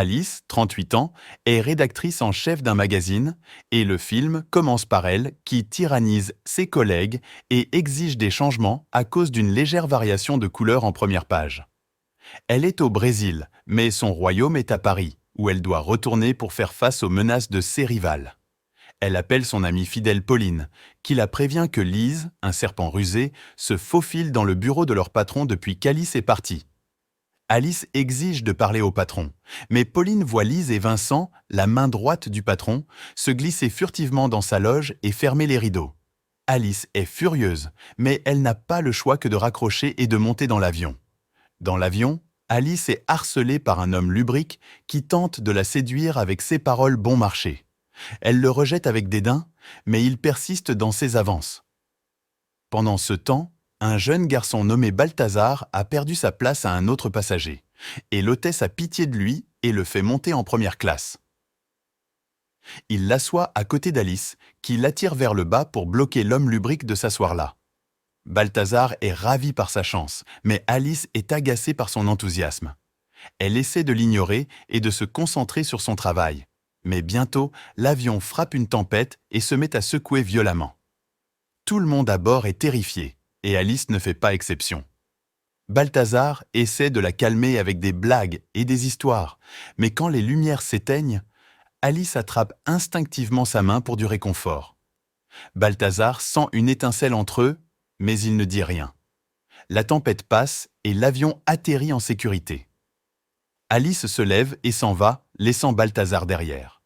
Alice, 38 ans, est rédactrice en chef d'un magazine et le film commence par elle qui tyrannise ses collègues et exige des changements à cause d'une légère variation de couleur en première page. Elle est au Brésil, mais son royaume est à Paris, où elle doit retourner pour faire face aux menaces de ses rivales. Elle appelle son amie fidèle Pauline, qui la prévient que Lise, un serpent rusé, se faufile dans le bureau de leur patron depuis qu'Alice est partie. Alice exige de parler au patron, mais Pauline voit Lise et Vincent, la main droite du patron, se glisser furtivement dans sa loge et fermer les rideaux. Alice est furieuse, mais elle n'a pas le choix que de raccrocher et de monter dans l'avion. Dans l'avion, Alice est harcelée par un homme lubrique qui tente de la séduire avec ses paroles bon marché. Elle le rejette avec dédain, mais il persiste dans ses avances. Pendant ce temps, un jeune garçon nommé Balthazar a perdu sa place à un autre passager, et l'hôtesse a pitié de lui et le fait monter en première classe. Il l'assoit à côté d'Alice, qui l'attire vers le bas pour bloquer l'homme lubrique de s'asseoir là. Balthazar est ravi par sa chance, mais Alice est agacée par son enthousiasme. Elle essaie de l'ignorer et de se concentrer sur son travail. Mais bientôt, l'avion frappe une tempête et se met à secouer violemment. Tout le monde à bord est terrifié, et Alice ne fait pas exception. Balthazar essaie de la calmer avec des blagues et des histoires, mais quand les lumières s'éteignent, Alice attrape instinctivement sa main pour du réconfort. Balthazar sent une étincelle entre eux, mais il ne dit rien. La tempête passe et l'avion atterrit en sécurité. Alice se lève et s'en va, laissant Balthazar derrière.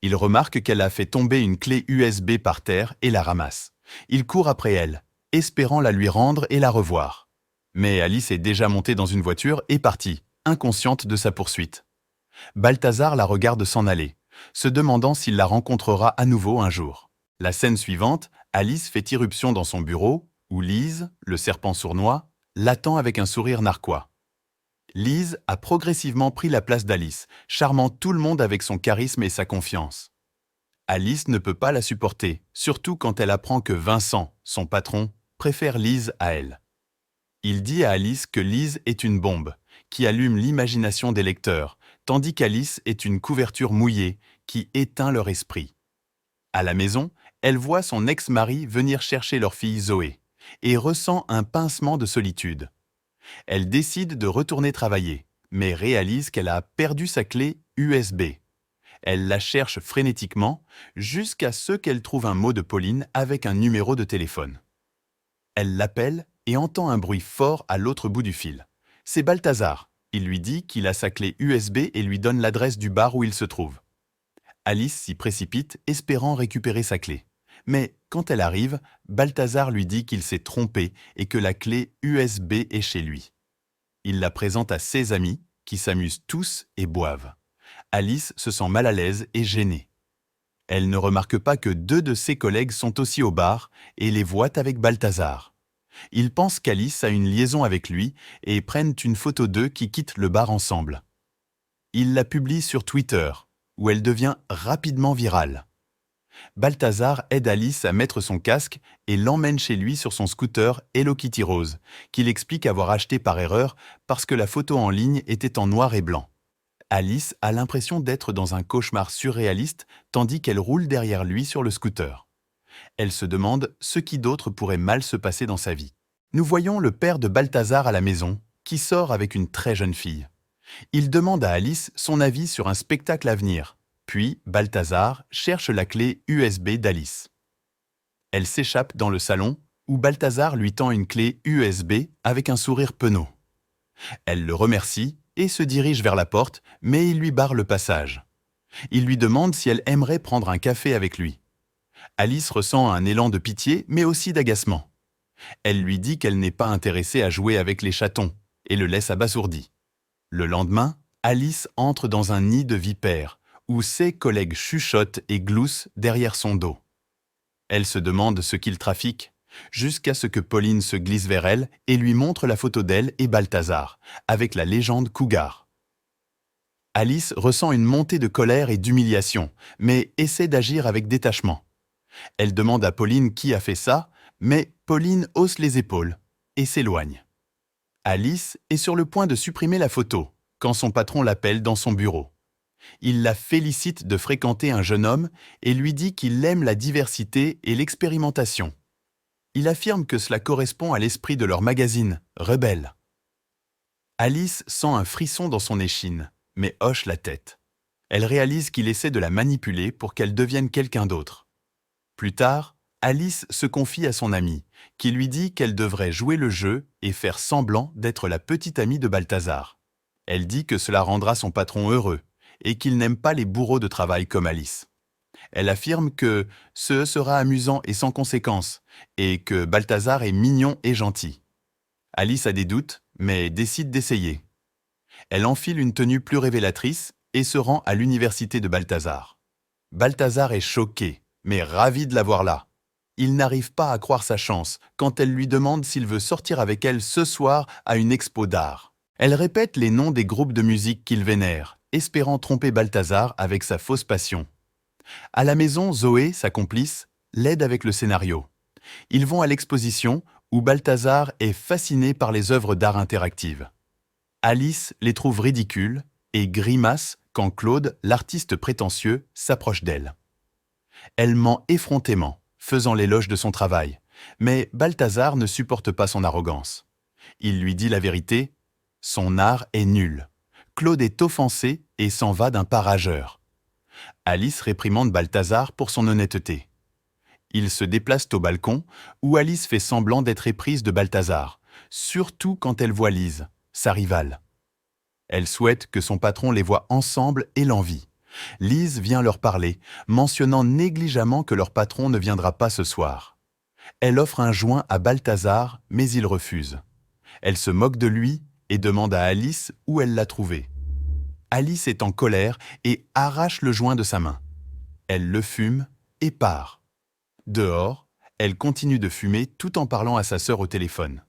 Il remarque qu'elle a fait tomber une clé USB par terre et la ramasse. Il court après elle, espérant la lui rendre et la revoir. Mais Alice est déjà montée dans une voiture et partie, inconsciente de sa poursuite. Balthazar la regarde s'en aller, se demandant s'il la rencontrera à nouveau un jour. La scène suivante, Alice fait irruption dans son bureau, où Lise, le serpent sournois, l'attend avec un sourire narquois. Lise a progressivement pris la place d'Alice, charmant tout le monde avec son charisme et sa confiance. Alice ne peut pas la supporter, surtout quand elle apprend que Vincent, son patron, préfère Lise à elle. Il dit à Alice que Lise est une bombe, qui allume l'imagination des lecteurs, tandis qu'Alice est une couverture mouillée, qui éteint leur esprit. À la maison, elle voit son ex-mari venir chercher leur fille Zoé, et ressent un pincement de solitude. Elle décide de retourner travailler, mais réalise qu'elle a perdu sa clé USB. Elle la cherche frénétiquement jusqu'à ce qu'elle trouve un mot de Pauline avec un numéro de téléphone. Elle l'appelle et entend un bruit fort à l'autre bout du fil. C'est Balthazar. Il lui dit qu'il a sa clé USB et lui donne l'adresse du bar où il se trouve. Alice s'y précipite, espérant récupérer sa clé. Mais quand elle arrive, Balthazar lui dit qu'il s'est trompé et que la clé USB est chez lui. Il la présente à ses amis, qui s'amusent tous et boivent. Alice se sent mal à l'aise et gênée. Elle ne remarque pas que 2 de ses collègues sont aussi au bar et les voient avec Balthazar. Ils pensent qu'Alice a une liaison avec lui et prennent une photo d'eux qui quittent le bar ensemble. Ils la publient sur Twitter, où elle devient rapidement virale. Balthazar aide Alice à mettre son casque et l'emmène chez lui sur son scooter Hello Kitty Rose, qu'il explique avoir acheté par erreur parce que la photo en ligne était en noir et blanc. Alice a l'impression d'être dans un cauchemar surréaliste tandis qu'elle roule derrière lui sur le scooter. Elle se demande ce qui d'autre pourrait mal se passer dans sa vie. Nous voyons le père de Balthazar à la maison, qui sort avec une très jeune fille. Il demande à Alice son avis sur un spectacle à venir. Puis, Balthazar cherche la clé USB d'Alice. Elle s'échappe dans le salon, où Balthazar lui tend une clé USB avec un sourire penaud. Elle le remercie et se dirige vers la porte, mais il lui barre le passage. Il lui demande si elle aimerait prendre un café avec lui. Alice ressent un élan de pitié, mais aussi d'agacement. Elle lui dit qu'elle n'est pas intéressée à jouer avec les chatons, et le laisse abasourdi. Le lendemain, Alice entre dans un nid de vipères, où ses collègues chuchotent et gloussent derrière son dos. Elle se demande ce qu'ils trafiquent, jusqu'à ce que Pauline se glisse vers elle et lui montre la photo d'elle et Balthazar, avec la légende Cougar. Alice ressent une montée de colère et d'humiliation, mais essaie d'agir avec détachement. Elle demande à Pauline qui a fait ça, mais Pauline hausse les épaules et s'éloigne. Alice est sur le point de supprimer la photo, quand son patron l'appelle dans son bureau. Il la félicite de fréquenter un jeune homme et lui dit qu'il aime la diversité et l'expérimentation. Il affirme que cela correspond à l'esprit de leur magazine, Rebelle. Alice sent un frisson dans son échine, mais hoche la tête. Elle réalise qu'il essaie de la manipuler pour qu'elle devienne quelqu'un d'autre. Plus tard, Alice se confie à son amie, qui lui dit qu'elle devrait jouer le jeu et faire semblant d'être la petite amie de Balthazar. Elle dit que cela rendra son patron heureux et qu'il n'aime pas les bourreaux de travail comme Alice. Elle affirme que ce sera amusant et sans conséquence, et que Balthazar est mignon et gentil. Alice a des doutes, mais décide d'essayer. Elle enfile une tenue plus révélatrice et se rend à l'université de Balthazar. Balthazar est choqué, mais ravi de la voir là. Il n'arrive pas à croire sa chance quand elle lui demande s'il veut sortir avec elle ce soir à une expo d'art. Elle répète les noms des groupes de musique qu'il vénère, espérant tromper Balthazar avec sa fausse passion. À la maison, Zoé, sa complice, l'aide avec le scénario. Ils vont à l'exposition où Balthazar est fasciné par les œuvres d'art interactives. Alice les trouve ridicules et grimace quand Claude, l'artiste prétentieux, s'approche d'elle. Elle ment effrontément, faisant l'éloge de son travail, mais Balthazar ne supporte pas son arrogance. Il lui dit la vérité, son art est nul. Claude est offensé et s'en va d'un pas rageur. Alice réprimande Balthazar pour son honnêteté. Ils se déplacent au balcon où Alice fait semblant d'être éprise de Balthazar, surtout quand elle voit Lise, sa rivale. Elle souhaite que son patron les voie ensemble et l'envie. Lise vient leur parler, mentionnant négligemment que leur patron ne viendra pas ce soir. Elle offre un joint à Balthazar, mais il refuse. Elle se moque de lui et demande à Alice où elle l'a trouvé. Alice est en colère et arrache le joint de sa main. Elle le fume et part. Dehors, elle continue de fumer tout en parlant à sa sœur au téléphone.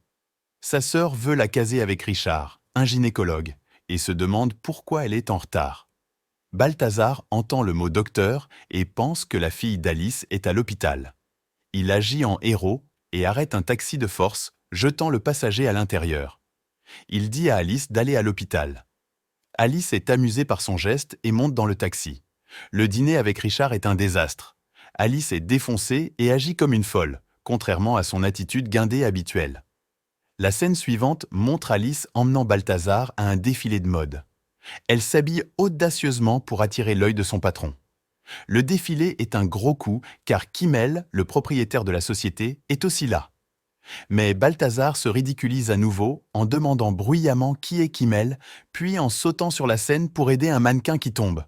Sa sœur veut la caser avec Richard, un gynécologue, et se demande pourquoi elle est en retard. Balthazar entend le mot docteur et pense que la fille d'Alice est à l'hôpital. Il agit en héros et arrête un taxi de force, jetant le passager à l'intérieur. Il dit à Alice d'aller à l'hôpital. Alice est amusée par son geste et monte dans le taxi. Le dîner avec Richard est un désastre. Alice est défoncée et agit comme une folle, contrairement à son attitude guindée habituelle. La scène suivante montre Alice emmenant Balthazar à un défilé de mode. Elle s'habille audacieusement pour attirer l'œil de son patron. Le défilé est un gros coup car Kimmel, le propriétaire de la société, est aussi là. Mais Balthazar se ridiculise à nouveau en demandant bruyamment qui est Kimmel, puis en sautant sur la scène pour aider un mannequin qui tombe.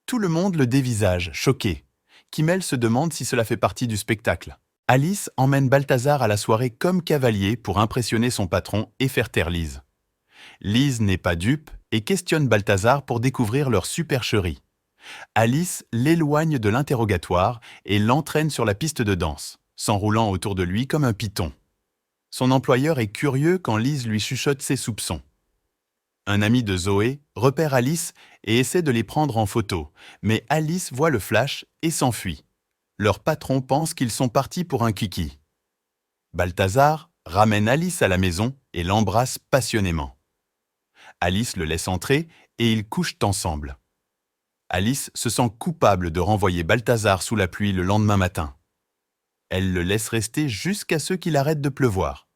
Tout le monde le dévisage, choqué. Kimmel se demande si cela fait partie du spectacle. Alice emmène Balthazar à la soirée comme cavalier pour impressionner son patron et faire taire Lise. Lise n'est pas dupe et questionne Balthazar pour découvrir leur supercherie. Alice l'éloigne de l'interrogatoire et l'entraîne sur la piste de danse, s'enroulant autour de lui comme un python. Son employeur est curieux quand Lise lui chuchote ses soupçons. Un ami de Zoé repère Alice et essaie de les prendre en photo, mais Alice voit le flash et s'enfuit. Leur patron pense qu'ils sont partis pour un kiki. Balthazar ramène Alice à la maison et l'embrasse passionnément. Alice le laisse entrer et ils couchent ensemble. Alice se sent coupable de renvoyer Balthazar sous la pluie le lendemain matin. Elle le laisse rester jusqu'à ce qu'il arrête de pleuvoir.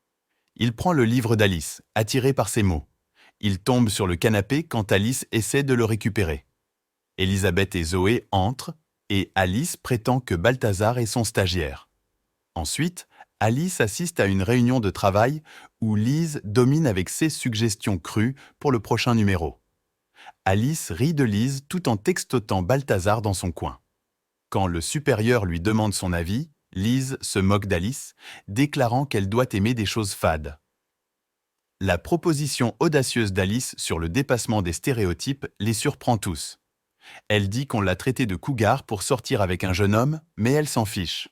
Il prend le livre d'Alice, attiré par ses mots. Il tombe sur le canapé quand Alice essaie de le récupérer. Elisabeth et Zoé entrent et Alice prétend que Balthazar est son stagiaire. Ensuite, Alice assiste à une réunion de travail où Lise domine avec ses suggestions crues pour le prochain numéro. Alice rit de Lise tout en textotant Balthazar dans son coin. Quand le supérieur lui demande son avis, Lise se moque d'Alice, déclarant qu'elle doit aimer des choses fades. La proposition audacieuse d'Alice sur le dépassement des stéréotypes les surprend tous. Elle dit qu'on l'a traitée de cougar pour sortir avec un jeune homme, mais elle s'en fiche.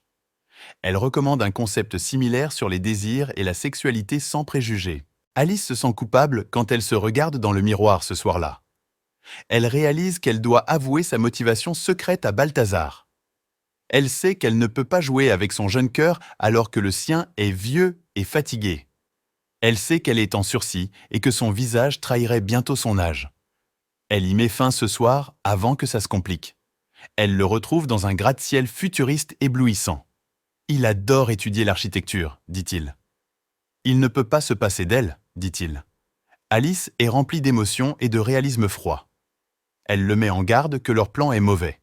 Elle recommande un concept similaire sur les désirs et la sexualité sans préjugés. Alice se sent coupable quand elle se regarde dans le miroir ce soir-là. Elle réalise qu'elle doit avouer sa motivation secrète à Balthazar. Elle sait qu'elle ne peut pas jouer avec son jeune cœur alors que le sien est vieux et fatigué. Elle sait qu'elle est en sursis et que son visage trahirait bientôt son âge. Elle y met fin ce soir avant que ça se complique. Elle le retrouve dans un gratte-ciel futuriste éblouissant. Il adore étudier l'architecture, dit-il. Il ne peut pas se passer d'elle, dit-il. Alice est remplie d'émotions et de réalisme froid. Elle le met en garde que leur plan est mauvais.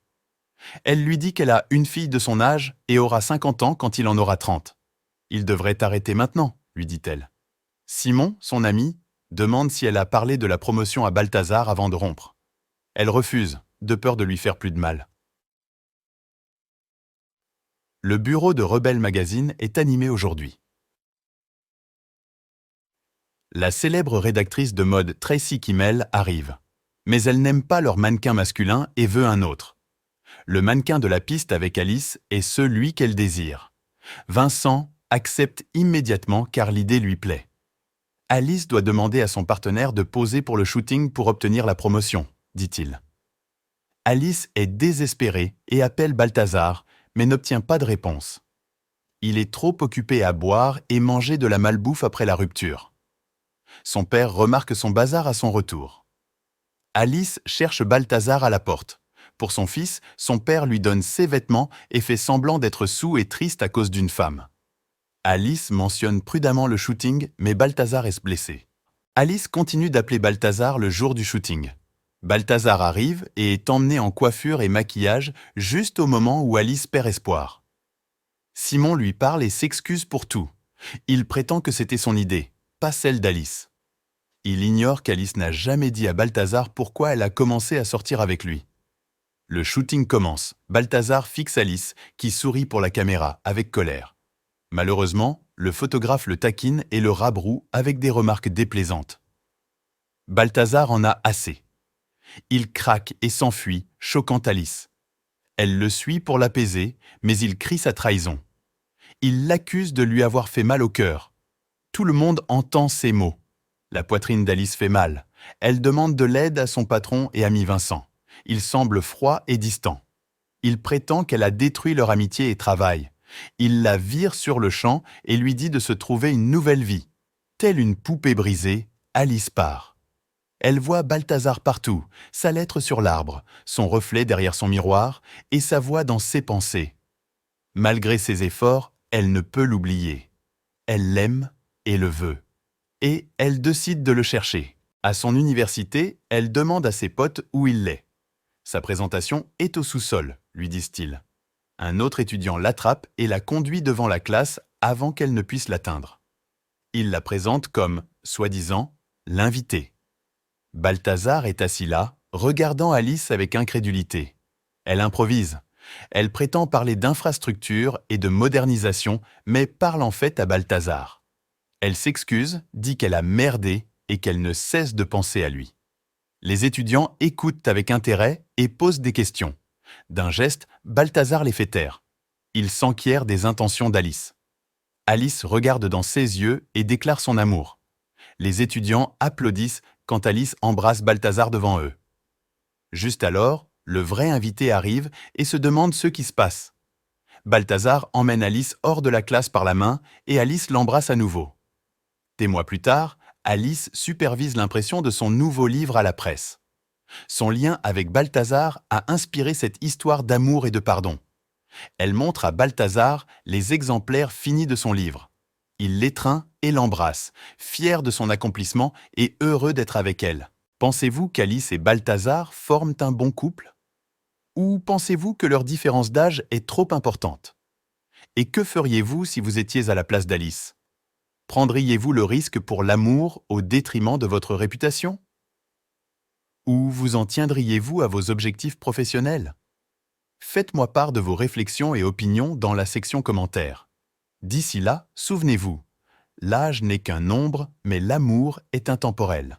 Elle lui dit qu'elle a une fille de son âge et aura 50 ans quand il en aura 30. Il devrait arrêter maintenant, lui dit-elle. Simon, son ami, demande si elle a parlé de la promotion à Balthazar avant de rompre. Elle refuse, de peur de lui faire plus de mal. Le bureau de Rebelle Magazine est animé aujourd'hui. La célèbre rédactrice de mode Tracy Kimmel arrive. Mais elle n'aime pas leur mannequin masculin et veut un autre. Le mannequin de la piste avec Alice est celui qu'elle désire. Vincent accepte immédiatement car l'idée lui plaît. Alice doit demander à son partenaire de poser pour le shooting pour obtenir la promotion, dit-il. Alice est désespérée et appelle Balthazar, mais n'obtient pas de réponse. Il est trop occupé à boire et manger de la malbouffe après la rupture. Son père remarque son bazar à son retour. Alice cherche Balthazar à la porte. Pour son fils, son père lui donne ses vêtements et fait semblant d'être saoul et triste à cause d'une femme. Alice mentionne prudemment le shooting, mais Balthazar est blessé. Alice continue d'appeler Balthazar le jour du shooting. Balthazar arrive et est emmené en coiffure et maquillage juste au moment où Alice perd espoir. Simon lui parle et s'excuse pour tout. Il prétend que c'était son idée, pas celle d'Alice. Il ignore qu'Alice n'a jamais dit à Balthazar pourquoi elle a commencé à sortir avec lui. Le shooting commence. Balthazar fixe Alice, qui sourit pour la caméra, avec colère. Malheureusement, le photographe le taquine et le rabroue avec des remarques déplaisantes. Balthazar en a assez. Il craque et s'enfuit, choquant Alice. Elle le suit pour l'apaiser, mais il crie sa trahison. Il l'accuse de lui avoir fait mal au cœur. Tout le monde entend ces mots. La poitrine d'Alice fait mal. Elle demande de l'aide à son patron et ami Vincent. Il semble froid et distant. Il prétend qu'elle a détruit leur amitié et travail. Il la vire sur le champ et lui dit de se trouver une nouvelle vie. Telle une poupée brisée, Alice part. Elle voit Balthazar partout, sa lettre sur l'arbre, son reflet derrière son miroir et sa voix dans ses pensées. Malgré ses efforts, elle ne peut l'oublier. Elle l'aime et le veut. Et elle décide de le chercher. À son université, elle demande à ses potes où il est. Sa présentation est au sous-sol, lui disent-ils. Un autre étudiant l'attrape et la conduit devant la classe avant qu'elle ne puisse l'atteindre. Il la présente comme, soi-disant, l'invité. Balthazar est assis là, regardant Alice avec incrédulité. Elle improvise. Elle prétend parler d'infrastructure et de modernisation, mais parle en fait à Balthazar. Elle s'excuse, dit qu'elle a merdé et qu'elle ne cesse de penser à lui. Les étudiants écoutent avec intérêt et posent des questions. D'un geste, Balthazar les fait taire. Il s'enquiert des intentions d'Alice. Alice regarde dans ses yeux et déclare son amour. Les étudiants applaudissent quand Alice embrasse Balthazar devant eux. Juste alors, le vrai invité arrive et se demande ce qui se passe. Balthazar emmène Alice hors de la classe par la main et Alice l'embrasse à nouveau. Des mois plus tard, Alice supervise l'impression de son nouveau livre à la presse. Son lien avec Balthazar a inspiré cette histoire d'amour et de pardon. Elle montre à Balthazar les exemplaires finis de son livre. Il l'étreint et l'embrasse, fier de son accomplissement et heureux d'être avec elle. Pensez-vous qu'Alice et Balthazar forment un bon couple? Ou pensez-vous que leur différence d'âge est trop importante? Et que feriez-vous si vous étiez à la place d'Alice? Prendriez-vous le risque pour l'amour au détriment de votre réputation? Ou vous en tiendriez-vous à vos objectifs professionnels? Faites-moi part de vos réflexions et opinions dans la section commentaires. D'ici là, souvenez-vous, l'âge n'est qu'un nombre, mais l'amour est intemporel.